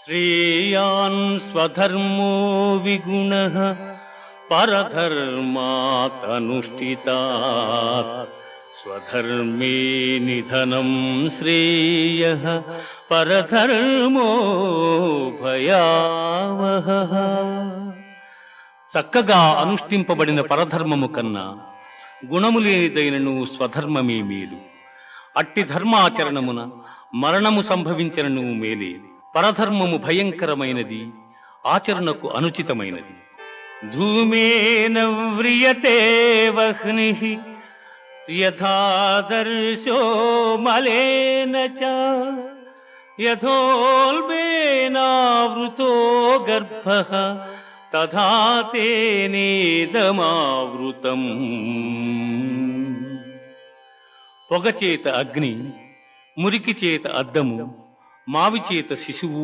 శ్రేయాన్ స్వధర్మో విగుణః పరధర్మాత్ అనుష్ఠితాత్ స్వధర్మే నిధనం శ్రేయః పరధర్మో భయావహః. చక్కగా అనుష్ఠింపబడిన పరధర్మము కన్నా గుణము లేనిదైనను స్వధర్మమే మేలు. అట్టి ధర్మాచరణమున మరణము సంభవించనను మేలే. పరధర్మము భయంకరమైనది, ఆచరణకు అనుచితమైనది. ధూమేన వ్రియతే వహ్నిః యథాదర్శో మలేన చ యథోల్బేనావృతో గర్భః తథా తేనేదమావృతం. పొగచేత అగ్ని, మురికి చేత అద్దము, మావి చేత శిశువు